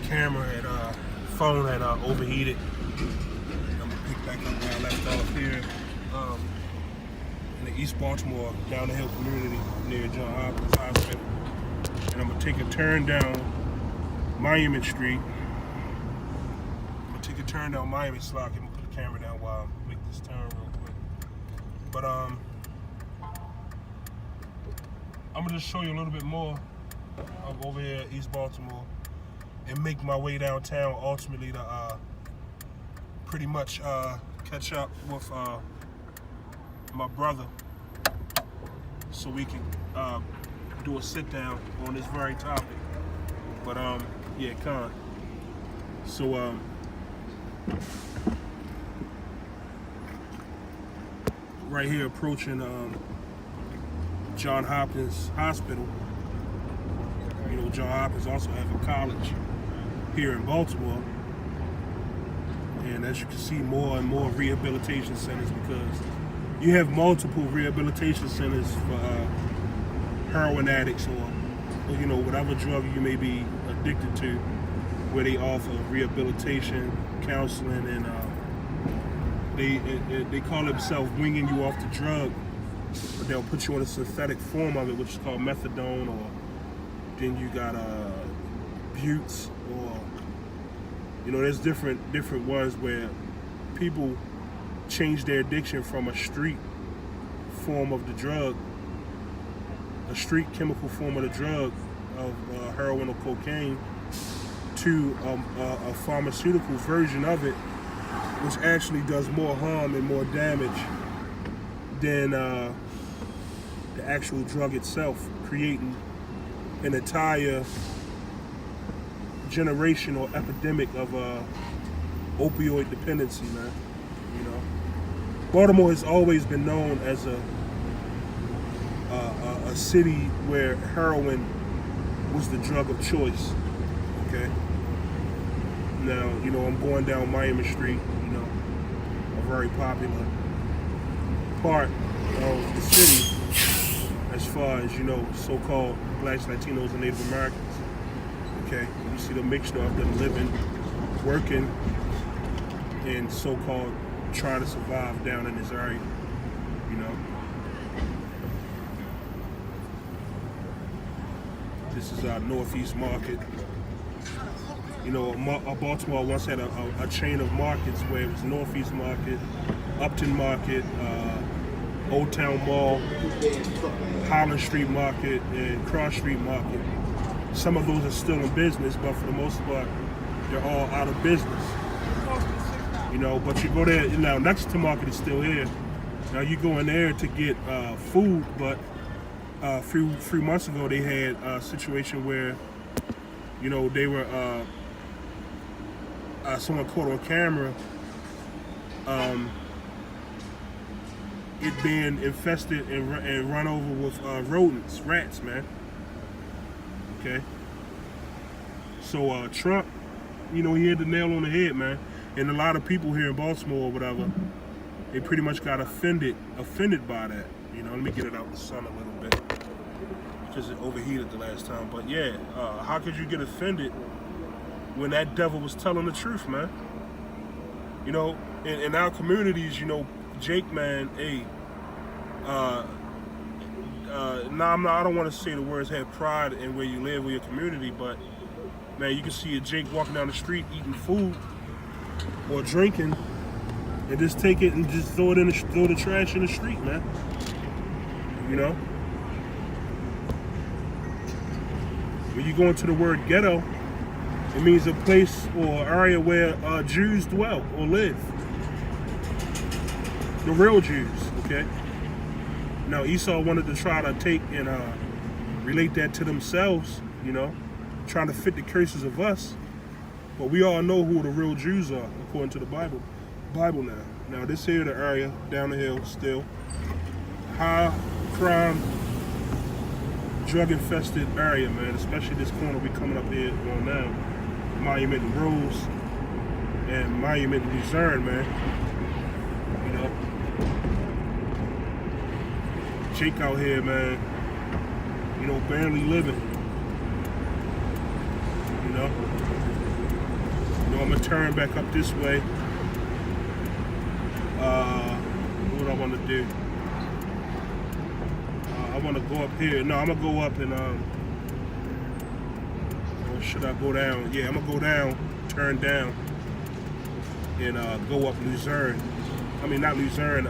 camera and phone had overheated. I'm gonna pick back up where I left off here in the East Baltimore down the hill community near John Hopkins Hospital, and I'm gonna take a turn down Monument Street. I'm gonna take a turn down Monument Street. I'm gonna put the camera down while I make this turn real quick. But I'm gonna just show you a little bit more of over here at East Baltimore and make my way downtown ultimately to pretty much catch up with my brother so we can do a sit down on this very topic. But yeah, so right here approaching John Hopkins Hospital. You know, John Hopkins also has a college here in Baltimore. And as you can see, more and more rehabilitation centers, because you have multiple rehabilitation centers for heroin addicts or you know, whatever drug you may be addicted to, where they offer rehabilitation, counseling, and they call themselves winging you off the drug, but they'll put you on a synthetic form of it, which is called methadone, or then you got buttes, or you know, there's different ones where people change their addiction from a street form of the drug, a street chemical form of the drug of heroin or cocaine, to a pharmaceutical version of it, which actually does more harm and more damage than the actual drug itself, creating an entire generation or epidemic of opioid dependency, man. You know, Baltimore has always been known as a city where heroin was the drug of choice. Okay. Now, you know, I'm going down Miami Street, you know, a very popular part of the city as far as, you know, so-called Blacks, Latinos, and Native Americans. Okay, you see the mixture of them living, working, and so-called trying to survive down in this area, you know. This is our Northeast Market. You know, Baltimore once had a chain of markets where it was Northeast Market, Upton Market, Old Town Mall, Highland Street Market, and Cross Street Market. Some of those are still in business, but for the most part, they're all out of business. You know, but you go there, now Lexington Market is still here. Now you go in there to get food, but a few months ago they had a situation where, you know, they were, someone caught on camera it being infested and run over with rodents, rats, man. Okay. So Trump, you know, he hit the nail on the head, man. And a lot of people here in Baltimore or whatever, they pretty much got offended by that. You know, let me get it out in the sun a little bit, because it overheated the last time. But yeah, how could you get offended when that devil was telling the truth, man? You know, in our communities, you know, Jake, man, hey, I don't want to say the words have pride in where you live, with your community, but man, you can see a Jake walking down the street eating food or drinking, and just take it and just throw the trash in the street, man. You know, when you go into the word ghetto, it means a place or area where Jews dwell or live. The real Jews, okay? Now, Esau wanted to try to take and relate that to themselves, you know, trying to fit the curses of us. But we all know who the real Jews are, according to the Bible now. Now, this here, the area down the hill, still high crime, drug-infested area, man, especially this corner we coming up here on now. Monument and Rose and Monument and Luzerne, man. You know, Jake out here, man, you know, barely living. You know, I'm gonna turn back up this way. What I want to do? I want to go up here. No, I'm gonna go up and or should I go down? Yeah, I'm gonna go down, turn down, and go up Luzerne. I mean, not Luzerne,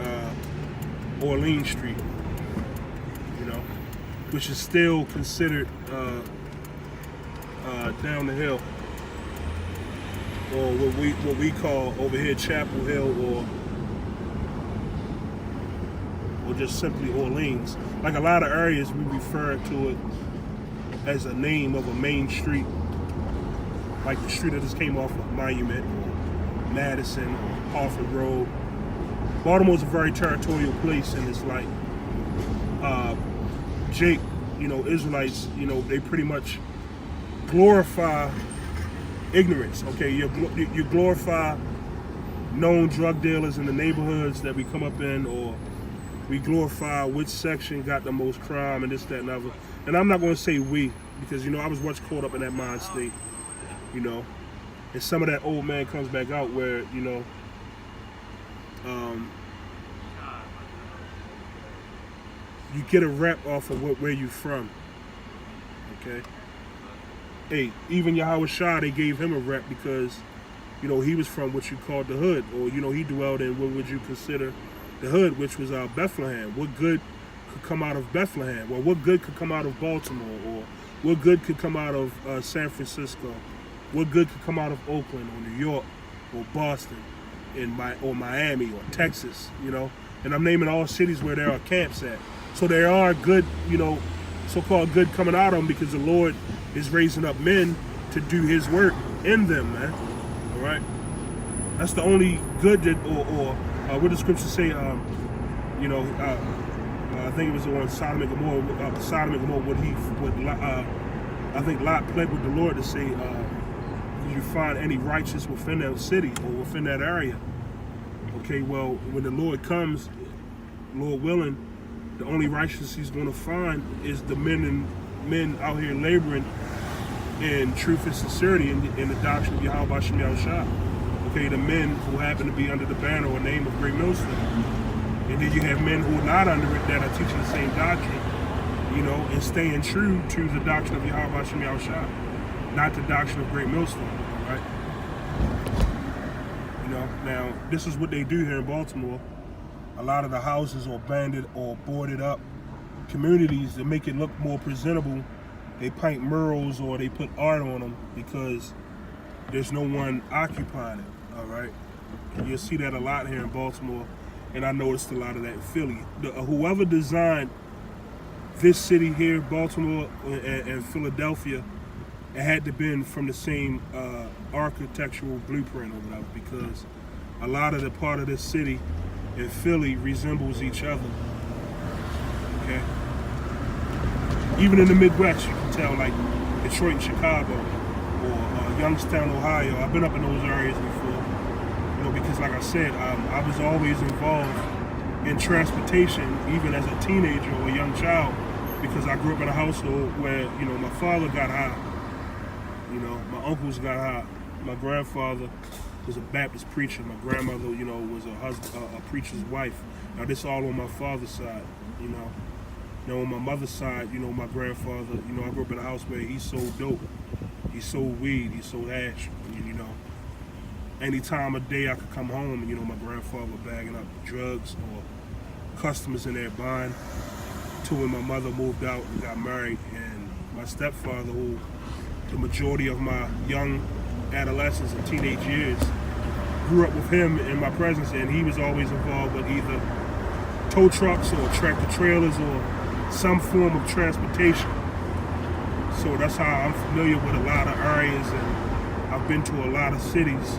Orleans Street. You know, which is still considered down the hill, or what we call over here Chapel Hill, or just simply Orleans. Like a lot of areas, we refer to it as a name of a main street, like the street that just came off of Monument, or Madison, or Harford Road. Baltimore's a very territorial place, and it's like Jake, Israelites, they pretty much glorify ignorance. Okay, you glorify known drug dealers in the neighborhoods that we come up in, or we glorify which section got the most crime and this, that, and other. And I'm not going to say we, because I was much caught up in that mind state, and some of that old man comes back out where you get a rep off of where you from. Okay. Hey, even Yahweh Shah, they gave him a rep because, he was from what you called the hood, or, he dwelled in what would you consider the hood, which was Bethlehem. What good could come out of Bethlehem? Well, what good could come out of Baltimore? Or what good could come out of San Francisco? What good could come out of Oakland or New York or Boston or Miami or Texas, And I'm naming all cities where there are camps at. So there are good, so-called good coming out of them because the Lord is raising up men to do his work in them, man. All right? That's the only good that, or what the scriptures say, I think it was on Sodom and Gomorrah, I think Lot pled with the Lord to say, did you find any righteous within that city or within that area? Okay, well, when the Lord comes, Lord willing, the only righteousness he's going to find is the men out here laboring in truth and sincerity in the doctrine of Yahweh Shem Yahushua. Okay, the men who happen to be under the banner or name of Great Millstone. And then you have men who are not under it that are teaching the same doctrine, and staying true to the doctrine of Yahweh Shem Yahushua, not the doctrine of Great Millstone, right? Now, this is what they do here in Baltimore. A lot of the houses are abandoned or boarded up communities to make it look more presentable. They paint murals or they put art on them because there's no one occupying it, all right? And you'll see that a lot here in Baltimore, and I noticed a lot of that in Philly. Whoever designed this city here, Baltimore and Philadelphia, it had to been from the same architectural blueprint or whatever, because a lot of the part of this city in Philly resembles each other, okay? Even in the Midwest, you can tell, like Detroit and Chicago, or Youngstown, Ohio. I've been up in those areas before, because like I said, I was always involved in transportation, even as a teenager or a young child, because I grew up in a household where, my father got high, my uncles got high, my grandfather was a Baptist preacher, my grandmother, was a preacher's wife. Now this all on my father's side, Now on my mother's side, my grandfather, I grew up in a house where he sold dope, he sold weed, he sold hash, any time of day I could come home, my grandfather bagging up drugs or customers in there buying, till when my mother moved out and got married, and my stepfather, who the majority of my young adolescence and teenage years grew up with him in my presence, and he was always involved with either tow trucks or tractor trailers or some form of transportation. So that's how I'm familiar with a lot of areas, and I've been to a lot of cities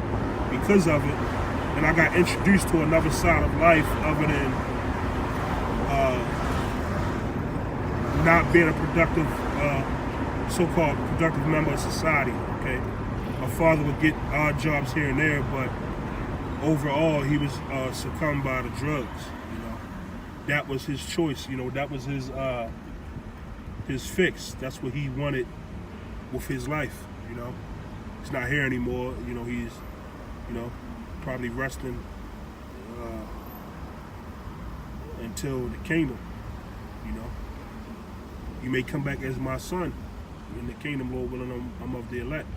because of it. And I got introduced to another side of life other than not being a productive, so-called productive member of society, okay? My father would get odd jobs here and there, but overall he was succumbed by the drugs, That was his choice, that was his fix. That's what he wanted with his life, he's not here anymore. You know, he's, you know, probably resting until the kingdom. You know, you may come back as my son in the kingdom, Lord willing. I'm of the elect.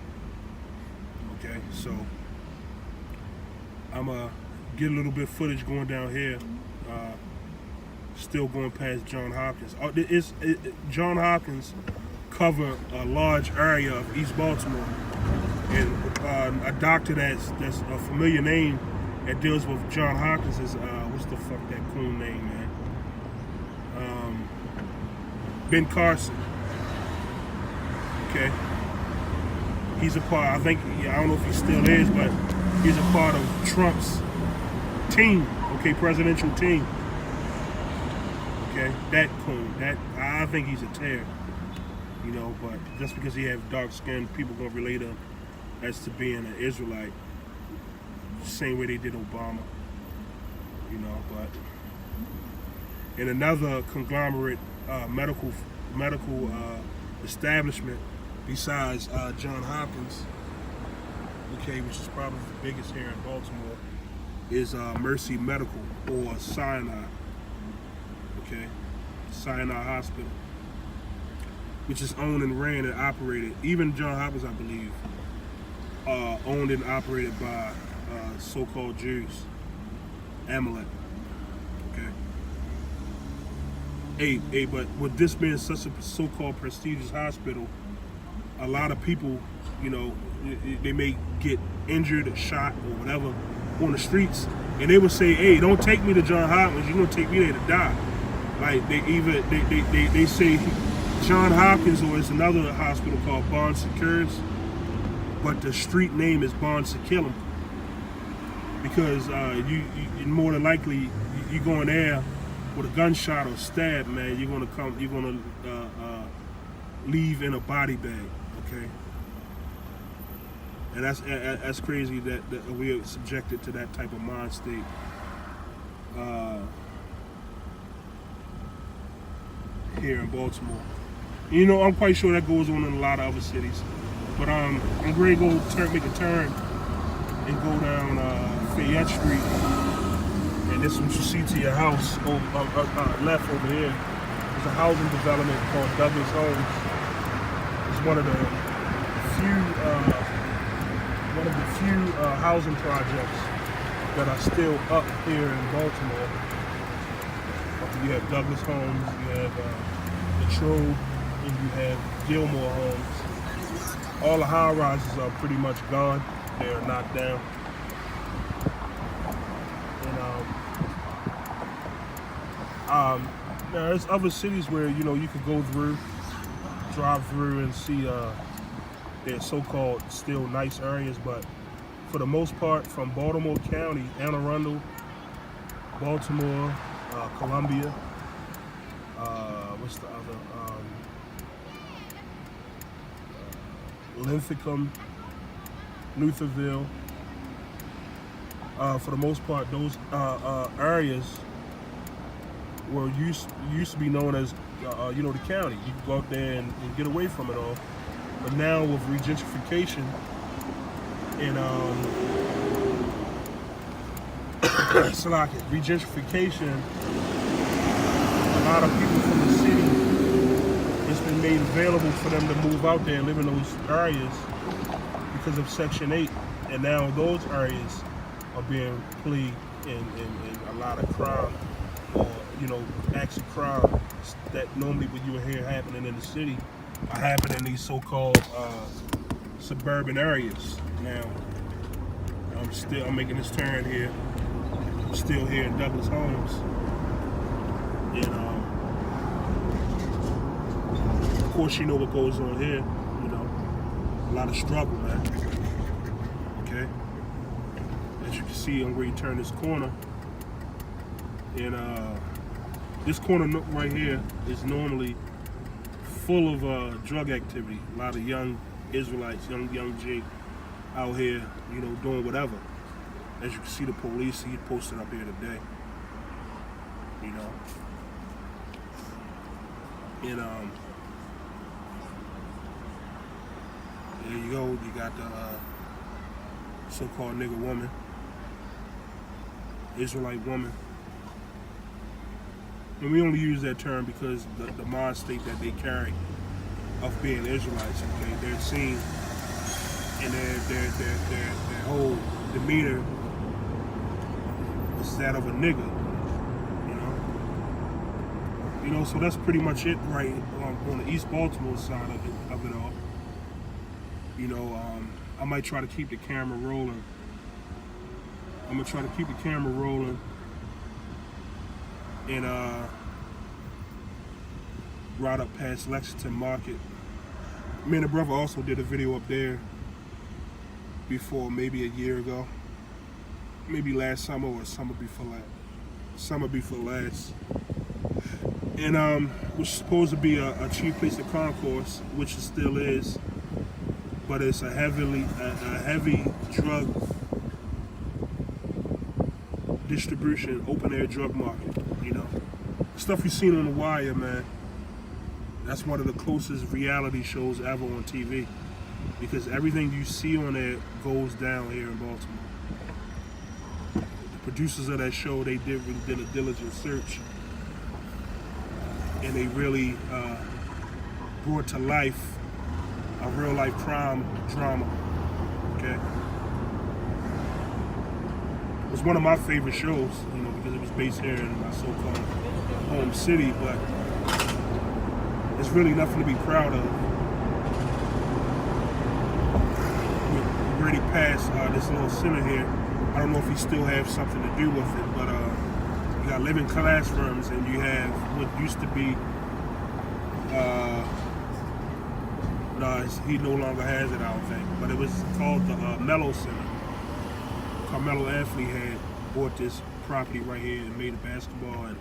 Okay, so I'm get a little bit of footage going down here. Still going past John Hopkins. John Hopkins cover a large area of East Baltimore, and a doctor that's a familiar name that deals with John Hopkins is what's the fuck that coon name, man? Ben Carson. Okay, he's a part. I think I don't know if he still is, but he's a part of Trump's team. Okay, presidential team. Okay, that coon. That I think he's a tear. You know, but just because he have dark skin, people gonna relate him as to being an Israelite, same way they did Obama. You know, but in another conglomerate medical establishment besides John Hopkins, okay, which is probably the biggest here in Baltimore, is Mercy Medical, or Sinai. Okay, Sinai Hospital, which is owned and ran and operated. Even John Hopkins, I believe, owned and operated by so-called Jews, Amalek. Okay. But with this being such a so-called prestigious hospital, a lot of people, you know, they may get injured, shot, or whatever on the streets, and they would say, "Hey, don't take me to John Hopkins. You're gonna take me there to die." Like they say John Hopkins, or it's another hospital called Bon Secours, but the street name is Bon Sequilum, because you more than likely you going there with a gunshot or stab, man. You're gonna leave in a body bag, okay? And that's crazy that we are subjected to that type of mind state. Here in Baltimore. You know, I'm quite sure that goes on in a lot of other cities. But I'm ready to go make a turn and go down Fayette Street. And this is what you see to your house left over here. There's a housing development called Douglas Homes. It's one of the few housing projects that are still up here in Baltimore. You have Douglas Homes, you have Latrobe, and you have Gilmore Homes. All the high rises are pretty much gone. They are knocked down. And now there's other cities where, you know, you could go through, drive through and see their so-called still nice areas, but for the most part, from Baltimore County, Anne Arundel, Baltimore, Columbia, what's the other? Linthicum, Lutherville. For the most part, those areas were used to be known as, you know, the county. You could go out there and get away from it all. But now with regentrification and regentrification, a lot of people from the city, it's been made available for them to move out there and live in those areas because of Section 8. And now those areas are being plagued in a lot of crime, or, you know, acts of crime that normally would you would hear happening in the city are happening in these so-called suburban areas. Now, I'm making this turn here. I'm still here in Douglas Homes. And of course, you know what goes on here. You know, a lot of struggle, man. Okay. As you can see, I'm ready to turn this corner. And this corner right here is normally full of drug activity. A lot of young Israelites, young Jake out here, you know, doing whatever. As you can see, the police, he posted up here today. You know. And There you go. You got the so-called nigger woman, Israelite woman. And we only use that term because the mind state that they carry of being Israelites, okay? They're seen and their whole demeanor is that of a nigger, you know. So that's pretty much it, right, on the East Baltimore side of it all. You know, I might try to keep the camera rolling. I'm gonna try to keep the camera rolling and ride up past Lexington Market. Me and the brother also did a video up there before, maybe a year ago, maybe last summer or summer before last. And which is supposed to be a cheap place of concourse, which it still is, but it's a heavy drug distribution, open air drug market. You know, stuff you've seen on The Wire, man. That's one of the closest reality shows ever on TV, because everything you see on there goes down here in Baltimore. The producers of that show, they did a diligent search, and they really brought to life a real life crime drama. Okay, it was one of my favorite shows, you know, because it was based here in my so-called home city, but it's really nothing to be proud of. We're already past this little center here. I don't know if he still has something to do with it, but you got living classrooms, and you have what used to be, he no longer has it, I don't think, but it was called the Mello Center. Carmelo Anthony had bought this property right here and made a basketball and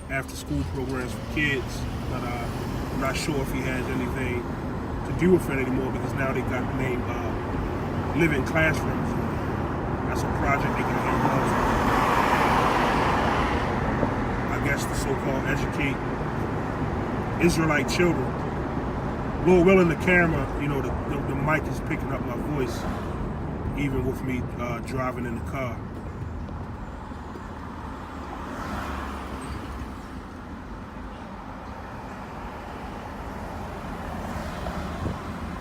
after school programs for kids, but I'm not sure if he has anything to do with it anymore, because now they got the name Living Classrooms. That's a project they got involved in. I guess to so-called educate Israelite children. Lord willing, the camera, you know, the mic is picking up my voice, even with me driving in the car.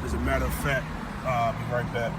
As a matter of fact, I'll be right back.